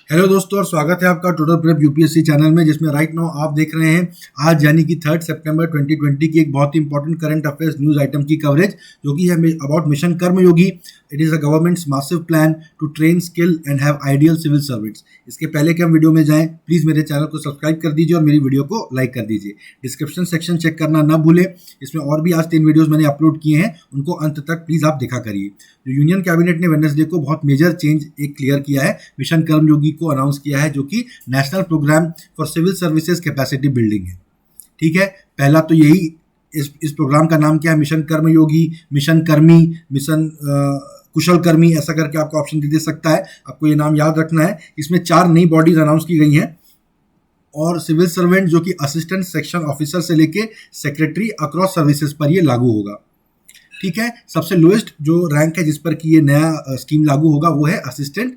Hello दोस्तों और स्वागत है आपका टोटल प्रेप यूपीएससी चैनल में, जिसमें राइट नाउ आप देख रहे हैं आज यानी कि 3 सितंबर 2020 की एक बहुत ही important current affairs news item की कवरेज, जो कि है about mission Karmayogi. It is a government's massive plan to train skill and have ideal civil servants. इसके पहले कि हम वीडियो में जाएं, प्लीज़ मेरे चैनल को सब्सक्राइब कर दीजिए और मेरी वीडियो को लाइक कर दीजिए। डिस्क्रिप्शन सेक्शन चेक करना ना भूलें, इसमें और भी आज 3 वीडियोज़ मैंने अपलोड किए हैं, उनको अंत तक प्लीज़ आप देखा करिए। जो यूनियन कैबिनेट ने वेडनेसडे को बहुत मेजर चेंज एक क्लियर किया है, मिशन कर्मयोगी को अनाउंस किया है, जो कि national programme for civil services capacity building है। ठीक है, पहला तो यही, इस प्रोग्राम का नाम क्या है? मिशन कर्मयोगी, मिशन कर्मी, मिशन कुशल कर्मी, ऐसा करके आपको ऑप्शन दे सकता है। आपको ये नाम याद रखना है। इसमें 4 नई बॉडीज अनाउंस की गई हैं और सिविल सर्वेंट जो कि असिस्टेंट सेक्शन ऑफिसर से लेके सेक्रेटरी अक्रॉस सर्विसेज पर ये लागू होगा। ठीक है, सबसे लोएस्ट जो रैंक है जिस पर कि ये नया स्कीम लागू होगा वो है असिस्टेंट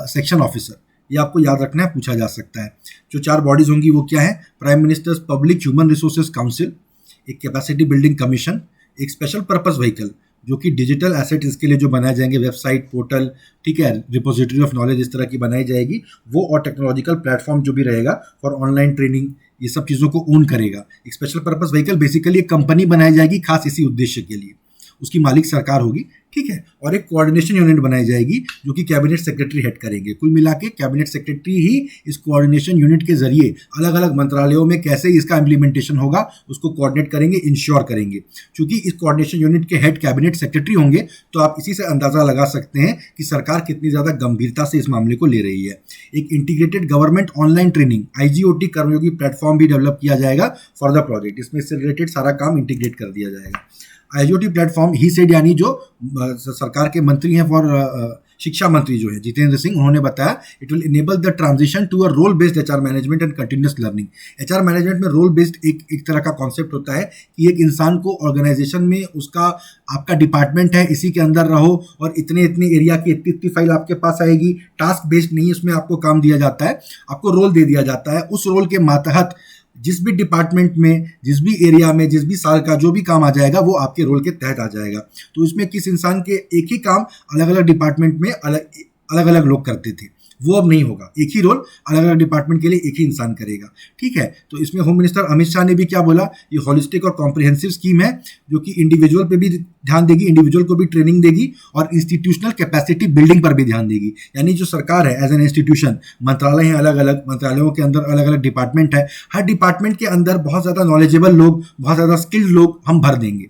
सेक्शन ऑफिसर। ये आपको याद रखना है, पूछा जा सकता है। जो 4 बॉडीज होंगी वो क्या है? Prime ministers public human resources council, एक कैपेसिटी बिल्डिंग कमीशन, एक स्पेशल पर्पस व्हीकल जो कि डिजिटल एसेट इसके लिए जो बनाए जाएंगे, वेबसाइट, पोर्टल, ठीक है, रिपोजिटरी ऑफ नॉलेज इस तरह की बनाई जाएगी वो, और टेक्नोलॉजिकल प्लेटफॉर्म जो भी रहेगा फॉर ऑनलाइन ट्रेनिंग, ये सब चीज़ों को ओन करेगा। एक स्पेशल पर्पस व्हीकल बेसिकली एक कंपनी बनाई जाएगी खास इसी उद्देश्य के लिए, उसकी मालिक सरकार होगी। ठीक है, और एक कोऑर्डिनेशन यूनिट बनाई जाएगी जो कि कैबिनेट सेक्रेटरी हेड करेंगे। कुल मिला के कैबिनेट सेक्रेटरी ही इस कोऑर्डिनेशन यूनिट के जरिए अलग अलग मंत्रालयों में कैसे इसका इम्प्लीमेंटेशन होगा उसको कोऑर्डिनेट करेंगे, इंश्योर करेंगे। क्योंकि इस कोऑर्डिनेशन यूनिट के हेड कैबिनेट सेक्रेटरी होंगे, तो आप इसी से अंदाजा लगा सकते हैं कि सरकार कितनी ज़्यादा गंभीरता से इस मामले को ले रही है। एक integrated government online training IGOT कर्मयोगी प्लेटफॉर्म भी डेवलप किया जाएगा फॉर द प्रोजेक्ट। इसमें इससे रिलेटेड सारा काम इंटीग्रेट कर दिया जाएगा। IGOT प्लेटफॉर्म ही सेड, यानी जो सरकार के मंत्री हैं फॉर शिक्षा मंत्री जो है जितेंद्र सिंह, उन्होंने बताया it will enable the transition to a role based HR management and continuous learning. HR management में रोल बेस्ड एक तरह का कॉन्सेप्ट होता है कि एक इंसान को ऑर्गेनाइजेशन में उसका, आपका डिपार्टमेंट है, इसी के अंदर रहो और इतने इतने एरिया की इतनी फाइल आपके पास आएगी। टास्क बेस्ड नहीं, उसमें आपको काम दिया जाता है, आपको रोल दे दिया जाता है। उस रोल के मातहत जिस भी डिपार्टमेंट में, जिस भी एरिया में, जिस भी साल का जो भी काम आ जाएगा वो आपके रोल के तहत आ जाएगा। तो इसमें किस इंसान के एक ही काम अलग अलग डिपार्टमेंट में अलग अलग लोग करते थे, वो अब नहीं होगा। एक ही रोल अलग अलग डिपार्टमेंट के लिए एक ही इंसान करेगा। ठीक है, तो इसमें होम मिनिस्टर अमित शाह ने भी क्या बोला, ये हॉलिस्टिक और कॉम्प्रिहेंसिव स्कीम है जो कि इंडिविजुअल पे भी ध्यान देगी, इंडिविजुअल को भी ट्रेनिंग देगी और इंस्टीट्यूशनल कैपेसिटी बिल्डिंग पर भी ध्यान देगी। यानी जो सरकार है एज एन इंस्टीट्यूशन, मंत्रालय हैं अलग अलग, मंत्रालयों के अंदर अलग अलग डिपार्टमेंट है, हर डिपार्टमेंट के अंदर बहुत ज़्यादा नॉलेजेबल लोग, बहुत ज़्यादा स्किल्ड लोग हम भर देंगे,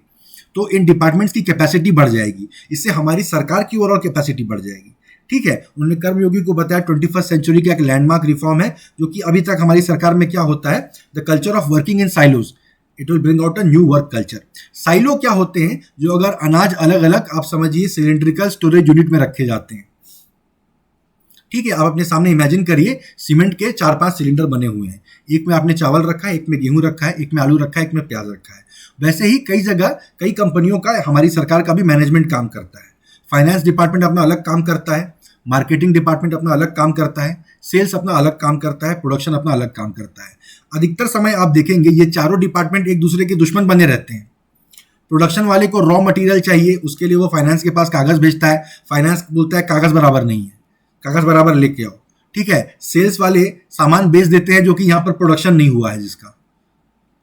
तो इन डिपार्टमेंट्स की कैपेसिटी बढ़ जाएगी। इससे हमारी सरकार की ओवरऑल कैपेसिटी बढ़ जाएगी। ठीक है, उन्होंने कर्मयोगी को बताया 21st सेंचुरी का एक लैंडमार्क रिफॉर्म है, जो कि अभी तक हमारी सरकार में क्या होता है, the culture of working in silos, it will bring out a new work culture. Silo क्या होते हैं? जो अगर अनाज अलग अलग, आप समझिए सिलेंड्रिकल स्टोरेज यूनिट में रखे जाते हैं। ठीक है, आप अपने सामने इमेजिन करिए, सीमेंट के 4-5 सिलेंडर बने हुए हैं, एक में आपने चावल रखा है, एक में गेहूं रखा है, एक में आलू रखा है, एक में प्याज रखा है। वैसे ही कई जगह कई कंपनियों का, हमारी सरकार का भी मैनेजमेंट काम करता है। फाइनेंस डिपार्टमेंट अपना अलग काम करता है, मार्केटिंग डिपार्टमेंट अपना अलग काम करता है, सेल्स अपना अलग काम करता है, प्रोडक्शन अपना अलग काम करता है। अधिकतर समय आप देखेंगे ये चारों डिपार्टमेंट एक दूसरे के दुश्मन बने रहते हैं। प्रोडक्शन वाले को रॉ मटेरियल चाहिए, उसके लिए वो फाइनेंस के पास कागज भेजता है, फाइनेंस बोलता है कागज बराबर नहीं है, कागज बराबर लेके आओ। ठीक है, सेल्स वाले सामान बेच देते हैं जो कि यहाँ पर प्रोडक्शन नहीं हुआ है जिसका।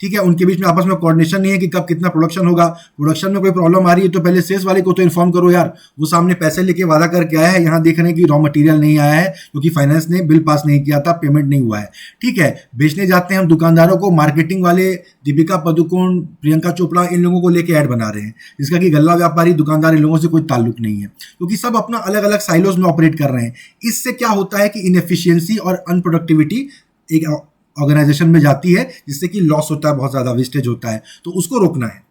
ठीक है, उनके बीच में आपस में कोऑर्डिनेशन नहीं है कि कब कितना प्रोडक्शन होगा। प्रोडक्शन में कोई प्रॉब्लम आ रही है तो पहले सेल्स वाले को तो इन्फॉर्म करो यार, वो सामने पैसे लेके वादा करके आया है, यहाँ देख रहे हैं कि रॉ मटेरियल नहीं आया है क्योंकि फाइनेंस ने बिल पास नहीं किया था, पेमेंट नहीं हुआ है। ठीक है, बेचने जाते हैं हम दुकानदारों को, मार्केटिंग वाले दीपिका पादुकोण, प्रियंका चोपड़ा, इन लोगों को लेके ऐड बना रहे हैं, जिसका कि गल्ला व्यापारी, दुकानदार, इन लोगों से कोई ताल्लुक नहीं है, क्योंकि सब अपना अलग अलग साइलोज में ऑपरेट कर रहे हैं। इससे क्या होता है कि इनएफिशिएंसी और अनप्रोडक्टिविटी एक ऑर्गेनाइजेशन में जाती है, जिससे कि लॉस होता है, बहुत ज़्यादा वेस्टेज होता है, तो उसको रोकना है,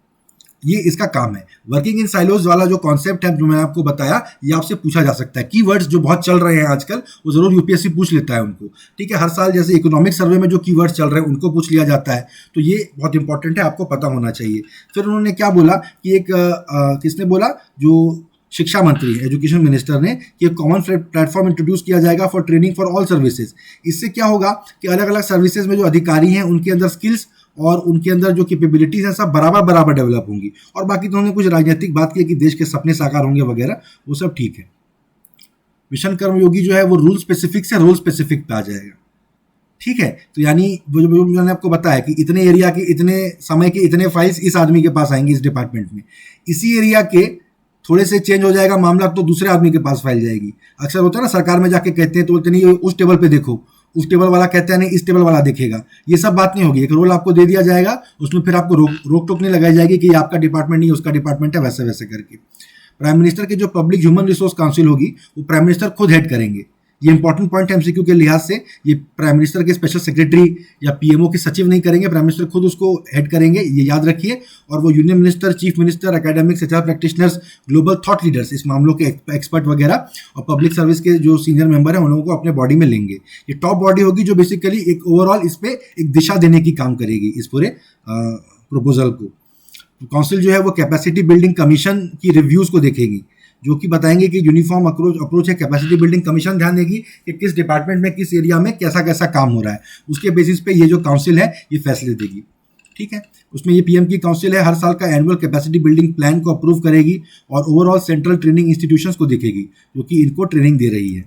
ये इसका काम है। वर्किंग इन साइलोज वाला जो कॉन्सेप्ट है जो मैंने आपको बताया, ये आपसे पूछा जा सकता है। कीवर्ड्स जो बहुत चल रहे हैं आजकल, वो जरूर यूपीएससी पूछ लेता है उनको। ठीक है, हर साल जैसे इकोनॉमिक सर्वे में जो कीवर्ड्स चल रहे हैं उनको पूछ लिया जाता है, तो ये बहुत इंपॉर्टेंट है, आपको पता होना चाहिए। फिर उन्होंने क्या बोला कि किसने बोला, जो शिक्षा मंत्री, एजुकेशन मिनिस्टर ने, कि एक कॉमन प्लेटफॉर्म इंट्रोड्यूस किया जाएगा for training for all services. इससे क्या होगा कि अलग अलग सर्विसेज में जो अधिकारी हैं उनके अंदर स्किल्स और उनके अंदर जो कैपेबिलिटीज हैं सब बराबर बराबर डेवलप होंगी। और बाकी तो उन्होंने कुछ राजनीतिक बात की कि देश के सपने साकार होंगे वगैरह, वो सब ठीक है। मिशन कर्मयोगी जो है वो रूल स्पेसिफिक से रोल स्पेसिफिक पे आ जाएगा। ठीक है, तो यानी जो मैंने आपको बताया कि इतने एरिया के इतने समय के इतने फाइल्स इस आदमी के पास आएंगे इस डिपार्टमेंट में, इसी एरिया के थोड़े से चेंज हो जाएगा मामला तो दूसरे आदमी के पास फाइल जाएगी। अक्सर होता है ना, सरकार में जाके कहते हैं तो बोलते नहीं उस टेबल पे देखो, उस टेबल वाला कहता है नहीं इस टेबल वाला देखेगा। ये सब बात नहीं होगी, एक रोल आपको दे दिया जाएगा, उसमें फिर आपको रोक टोक नहीं लगाई जाएगी कि ये आपका डिपार्टमेंट नहीं उसका डिपार्टमेंट है, वैसे वैसे करके। प्राइम मिनिस्टर की जो पब्लिक ह्यूमन रिसोर्स काउंसिल होगी वो प्राइम मिनिस्टर खुद हेड करेंगे। ये इंपॉर्टेंट पॉइंट है एमसीक्यू के लिहाज से। ये प्राइम मिनिस्टर के स्पेशल सेक्रेटरी या पीएमओ के सचिव नहीं करेंगे, प्राइम मिनिस्टर खुद उसको हेड करेंगे, ये याद रखिए। और वो union minister, chief minister, academics, HR practitioners, global thought leaders, इस मामलों के एक्सपर्ट वगैरह और पब्लिक सर्विस के जो सीनियर मेंबर हैं उन लोगों को अपने बॉडी में लेंगे। ये टॉप बॉडी होगी जो बेसिकली एक ओवरऑल इस पे एक दिशा देने की काम करेगी इस पूरे प्रपोजल को। काउंसिल जो है वो कैपेसिटी बिल्डिंग कमीशन की रिव्यूज को देखेगी, जो कि बताएंगे कि यूनिफॉर्म अप्रोच है। कैपेसिटी बिल्डिंग कमीशन ध्यान देगी कि किस डिपार्टमेंट में किस एरिया में कैसा कैसा काम हो रहा है, उसके बेसिस पे ये जो काउंसिल है ये फैसले देगी। ठीक है, उसमें ये पीएम की काउंसिल है, हर साल का एनुअल कैपेसिटी बिल्डिंग प्लान को अप्रूव करेगी और ओवरऑल सेंट्रल ट्रेनिंग इंस्टीट्यूशंस को देखेगी जो कि इनको ट्रेनिंग दे रही है।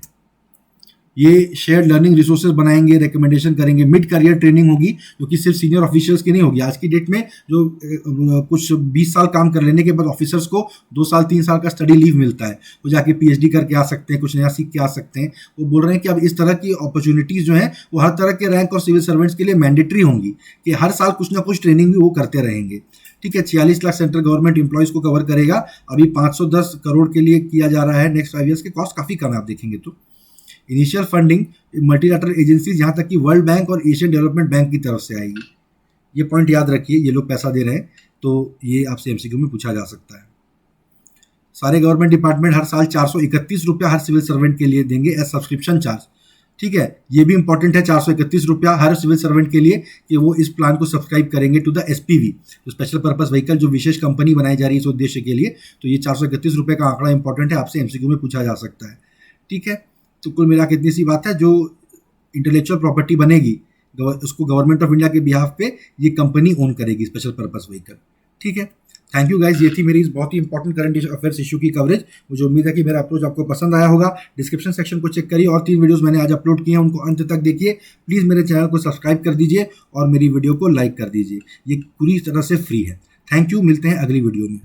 ये शेयर्ड लर्निंग रिसोर्सेज बनाएंगे, रिकमेंडेशन करेंगे। मिड करियर ट्रेनिंग होगी जो कि सिर्फ सीनियर ऑफिसर्स की नहीं होगी। आज की डेट में जो कुछ 20 साल काम कर लेने के बाद ऑफिसर्स को 2 साल 3 साल का स्टडी लीव मिलता है, वो जाके पीएचडी करके आ सकते हैं, कुछ नया सीख के आ सकते हैं। वो बोल रहे हैं कि अब इस तरह की अपॉर्चुनिटीज़ जो हैं वो हर तरह के रैंक और सिविल सर्वेंट्स के लिए मैंडेटरी होंगी कि हर साल कुछ ना कुछ ट्रेनिंग भी वो करते रहेंगे। ठीक है, 46 लाख सेंट्रल गवर्नमेंट एम्प्लॉयज़ को कवर करेगा। अभी 510 करोड़ के लिए किया जा रहा है नेक्स्ट 5 ईयर्स के। कॉस्ट काफ़ी कम है आप देखेंगे तो। इनिशियल फंडिंग मल्टीलैटरल एजेंसीज यहाँ तक कि वर्ल्ड बैंक और एशियन डेवलपमेंट बैंक की तरफ से आएगी। ये पॉइंट याद रखिए, ये लोग पैसा दे रहे हैं तो ये आपसे एमसीक्यू में पूछा जा सकता है। सारे गवर्नमेंट डिपार्टमेंट हर साल 431 रुपया हर सिविल सर्वेंट के लिए देंगे एज सब्सक्रिप्शन चार्ज। ठीक है, ये भी इंपॉर्टेंट है, 431 रुपया हर सिविल सर्वेंट के लिए कि वो इस प्लान को सब्सक्राइब करेंगे टू द एसपीवी, जो स्पेशल पर्पस व्हीकल, जो विशेष कंपनी बनाई जा रही है इस उद्देश्य के लिए। तो ये 431 रुपये का आंकड़ा इंपॉर्टेंट है, आपसे एमसीक्यू में पूछा जा सकता है। ठीक है, तो कुल मिला के इतनी सी बात है, जो इंटेलेक्चुअल प्रॉपर्टी बनेगी उसको गवर्नमेंट ऑफ इंडिया के बिहाफ पे ये कंपनी ओन करेगी, स्पेशल पर्पस व्हीकल। ठीक है, थैंक यू गाइज, ये थी मेरी इस बहुत ही इंपॉर्टेंट करंट अफेयर्स इशू की कवरेज। मुझे उम्मीद है कि मेरा अप्रोच आपको पसंद आया होगा। डिस्क्रिप्शन सेक्शन को चेक करिए और 3 वीडियोस मैंने आज अपलोड किए हैं, उनको अंत तक देखिए। प्लीज़ मेरे चैनल को सब्सक्राइब कर दीजिए और मेरी वीडियो को लाइक कर दीजिए, ये पूरी तरह से फ्री है। थैंक यू, मिलते हैं अगली वीडियो में।